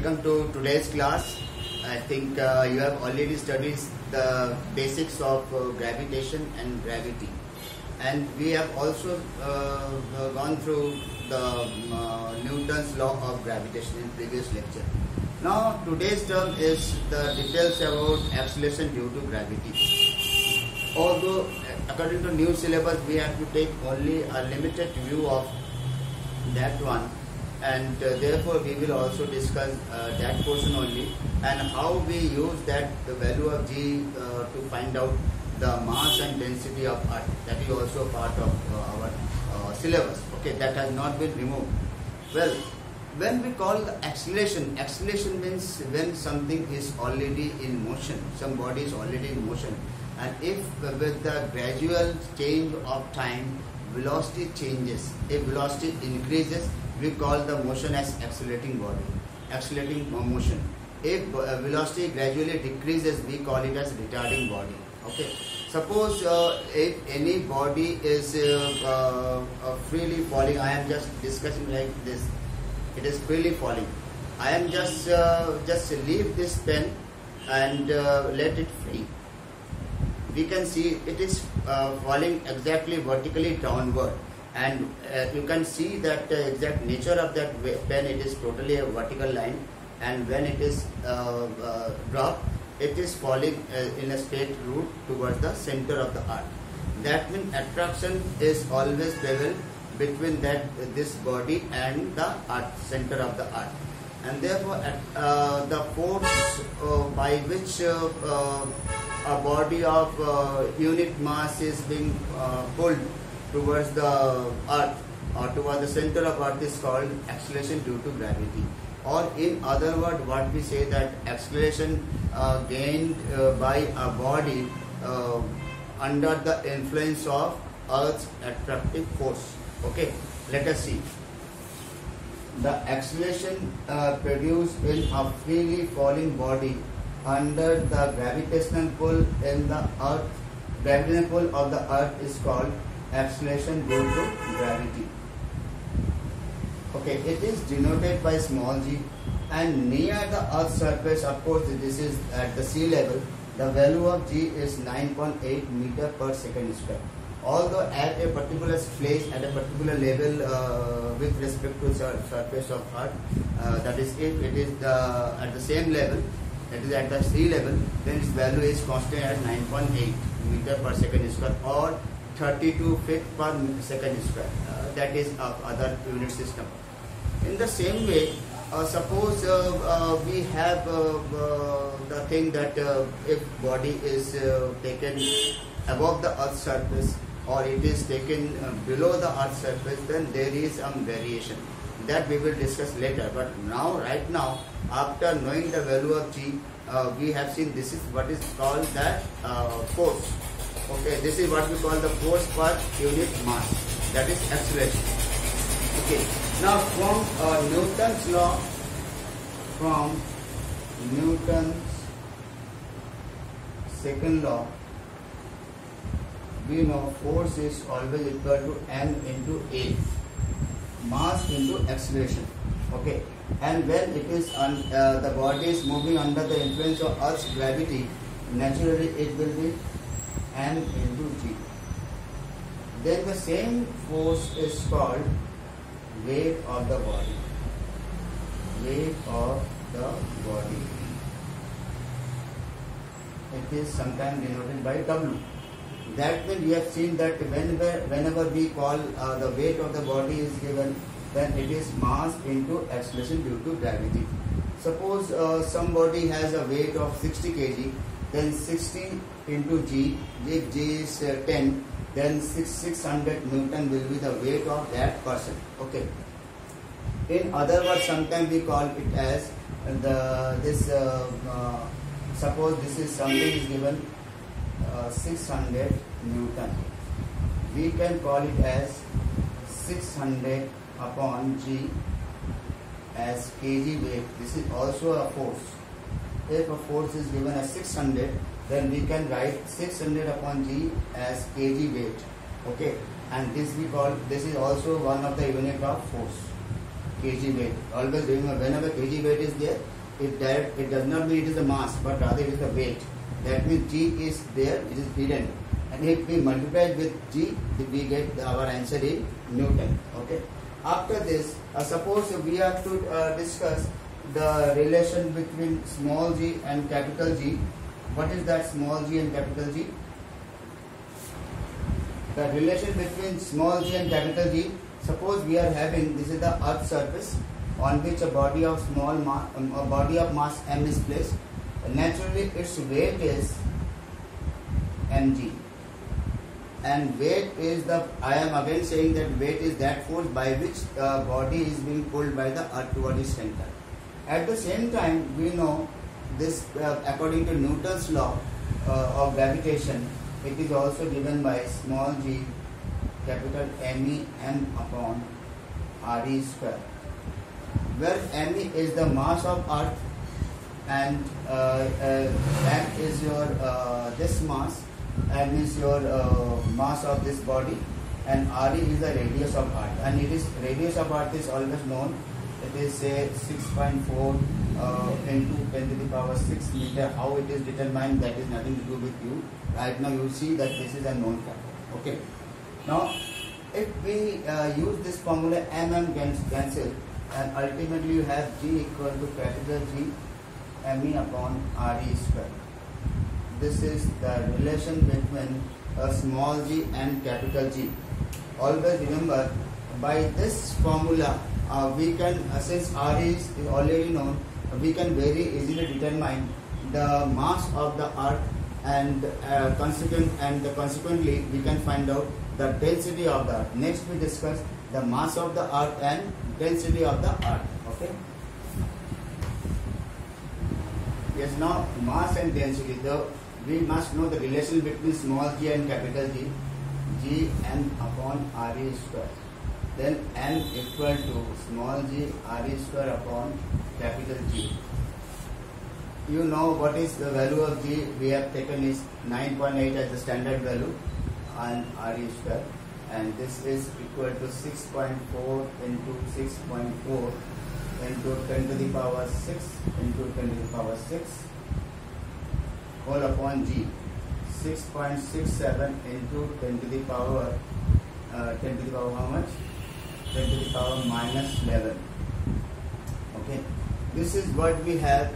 welcome to today's class. I think you have already studied the basics of gravitation and gravity, and we have also gone through the Newton's law of gravitation in previous lecture. Now today's term is the details about acceleration due to gravity. Although according to new syllabus we have to take only a limited view of that one, and therefore we will also discuss that portion only, and how we use that the value of g to find out the mass and density of Earth. That is also part of our syllabus. Okay, that has not been removed. Well, when we call the acceleration means when something is already in motion, some body is already in motion, and if with the gradual change of time velocity changes, if velocity increases, we call the motion as accelerating body, accelerating motion. If velocity gradually decreases, we call it as retarding body. Okay. Suppose if any body is freely falling, I am just discussing like this. It is freely falling. I am just leave this pen and let it free. We can see it is falling exactly vertically downward, and you can see that the exact nature of that pen. It is totally a vertical line, and when it is dropped, it is falling in a straight route towards the center of the Earth. That means attraction is always level between this body and the Earth, center of the Earth, and therefore the force by which a body of unit mass is being pulled towards the Earth or towards the center of Earth is called acceleration due to gravity. Or in other words, what we say that acceleration gained by a body under the influence of Earth's attractive force. Okay, let us see. The acceleration produced in a freely falling body under the gravitational pull in the Earth, gravitational pull of the Earth is called acceleration due to gravity. Okay, it is denoted by small g, and near the Earth's surface, of course, this is at the sea level. The value of g is 9.8 meter per second square. Although at a particular place, at a particular level with respect to the surface of Earth, that is, if it is at the same level, it is at the sea level, then its value is constant at 9.8 meter per second square, or 32 feet per second square. That is of other unit system. In the same way, suppose we have the thing that if body is taken above the Earth's surface, or it is taken below the Earth's surface, then there is some variation. That we will discuss later. But now, right now, after knowing the value of g, we have seen this is what is called that force. Okay, this is what we call the force per unit mass. That is acceleration. Okay. Now from Newton's law, from Newton's second law, we know force is always equal to m into a, mass into acceleration. Okay, and when it is the body is moving under the influence of Earth's gravity, naturally it will be m into g. Then the same force is called weight of the body. Weight of the body. It is sometimes denoted by W. That means we have seen that whenever we call the weight of the body is given, then it is mass into acceleration due to gravity. Suppose somebody has a weight of 60 kg, then 60 into g, if g is 10, then 600 Newton will be the weight of that person. Okay. In other words, sometimes we call it as suppose this is something is given 600 Newton. We can call it as 600 upon g as kg weight. This is also a force. If a force is given as 600, then we can write 600 upon g as kg weight. Okay, and this is also one of the unit of force. kg weight. Always remember, whenever kg weight is there, it does not mean it is the mass, but rather it is the weight. That means G is there, it is hidden. And if we multiply with G, we get our answer in Newton. Okay. After this, suppose we have to discuss the relation between small g and capital G. What is that small g and capital G? The relation between small g and capital G. Suppose we are having, this is the Earth surface on which a body of mass m is placed. Naturally, its weight is mg. And weight is I am again saying that weight is that force by which the body is being pulled by the earth toward its center. At the same time, we know this according to Newton's law of gravitation, it is also given by small g capital ME m upon RE square, where ME is the mass of earth and that is your this mass. M is your mass of this body, and RE is the radius of earth, and it is radius of earth is always known. It is say 6.4 into 10 to the power 6 meter. How it is determined, that is nothing to do with you. Right now you see that this is a known factor. Okay. Now if we use this formula, mm gets cancelled, and ultimately you have G equal to capital G ME upon RE square. This is the relation between a small g and capital G. Always remember, by this formula, we can, since RE is already known, we can very easily determine the mass of the earth and consequently we can find out the density of the earth. Next we discuss the mass of the earth and density of the earth. Okay. Yes, now mass and density. We must know the relation between small g and capital G. G m upon RE square. Then m equal to small g RE square upon capital G. You know what is the value of G? We have taken is 9.8 as the standard value on RE square, and this is equal to 6.4 into 6.4 into 10 to the power 6 into 10 to the power 6 whole upon G. 6.67 into 10 to the power 10 to the power how much? 10 to the power minus 11. Okay, this is what we have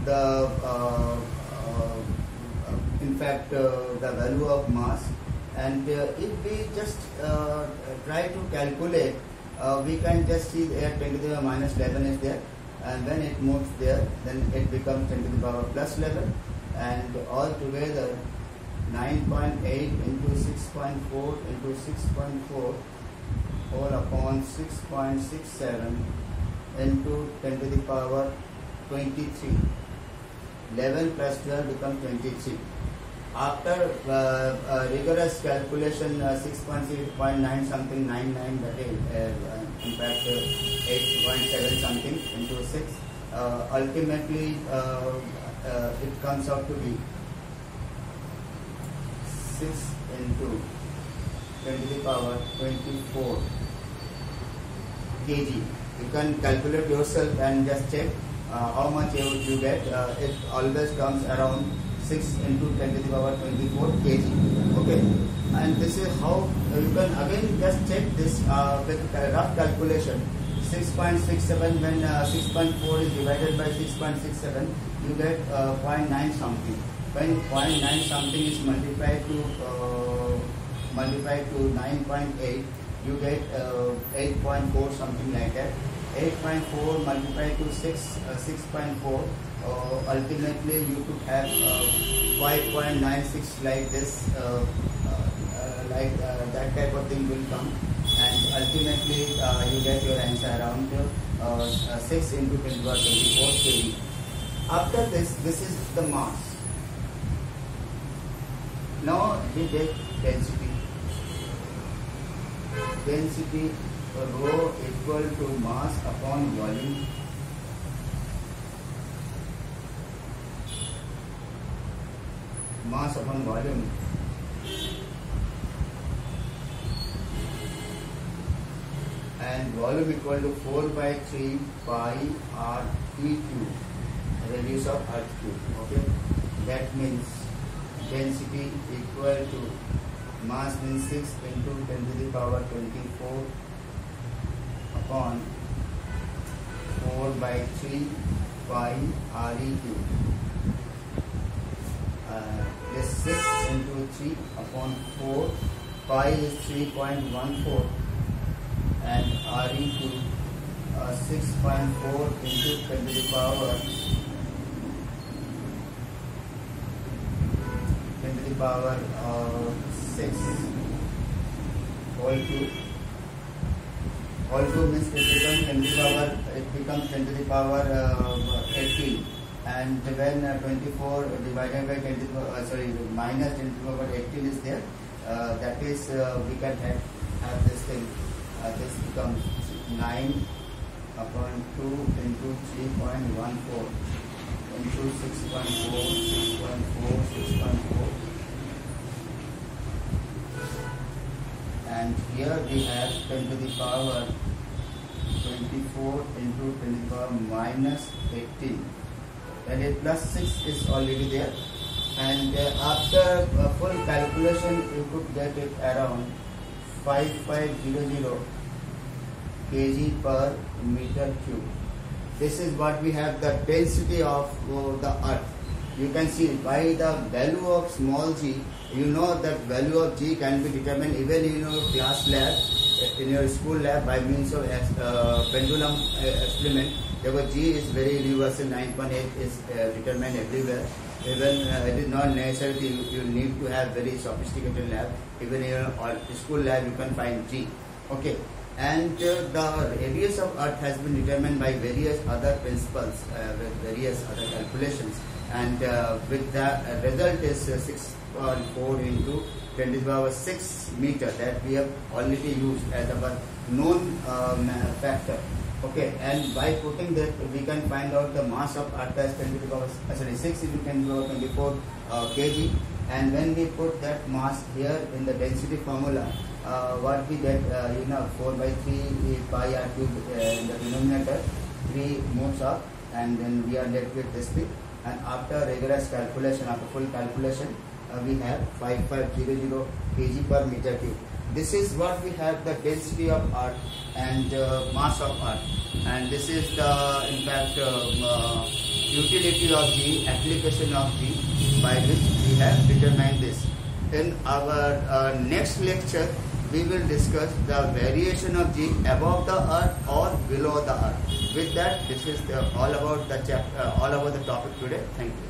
the in fact the value of mass, and if we just try to calculate, we can just see there 10 to the power minus 11 is there, and when it moves there, then it becomes 10 to the power plus 11, and all together 9.8 into 6.4 into 6.4 whole upon 6.67 into 10 to the power 23. 11 plus 12 becomes 23. After rigorous calculation, 6.6.9 something 99, that is in fact 8.7 something into 6. Ultimately, it comes out to be 6 into 10 to the power 24 kg. You can calculate yourself and just check how much you get. It always comes around 6 into 10 to the power 24 kg. Okay, and this is how you can again just check this with rough calculation. 6.67 when 6.4 is divided by 6.67, you get 0.9 something. When 0.9 something is multiplied to 9.8, you get 8.4 something like that. 8.4 multiplied to 6.4, ultimately you could have 5.96 like this, that type of thing will come, and ultimately you get your answer around 6 into 10 to the power 24 kg. After this is the mass. Now we take density. Density rho equal to mass upon volume. Mass upon volume. and volume equal to 4 by 3 pi r e cube, radius of earth cube. Okay, that means density equal to mass means 6 into 10 to the power 24 upon 4 by 3 pi r e cube. This 6 into 3 upon 4, pi is 3.14 and r e cube 6.4 into 10 to the power 6 whole cube. Whole cube means it becomes 10 to the power 18, and when 24 divided by 10 to the power, minus 10 to the power 18 is there, that is we can have this thing, this becomes 9 upon 2 into 3.14 into 6.4, and here we have 10 to the power 24 into 10 to the power minus 18, and a plus 6 is already there, and after full calculation you could get it around 5500 kg per meter cube. This is what we have, the density of the earth. You can see by the value of small g, you know that value of g can be determined even in your class lab, in your school lab, by means of pendulum experiment. Therefore g is very universal, 9.8 is determined everywhere. Even it is not necessary you need to have very sophisticated lab. Even in your school lab you can find g. Okay. And the radius of earth has been determined by various other principles, with various other calculations, and with the result is 6.4 into 10 to the power 6 meter, that we have already used as our known factor. Okay, and by putting that we can find out the mass of earth as 10 to the power 6 into 10 to the power 24 kg, and when we put that mass here in the density formula, what we get, 4 by 3 pi r cube in the denominator, 3 moves up, and then we are left with this thing, and after rigorous calculation, after full calculation, we have 5500 kg per meter cube. This is what we have, the density of earth and mass of earth, and this is the in fact utility of G, application of G, by which we have determined this. In our next lecture, we will discuss the variation of G above the earth or below the earth. With that, this is all about the topic today. Thank you.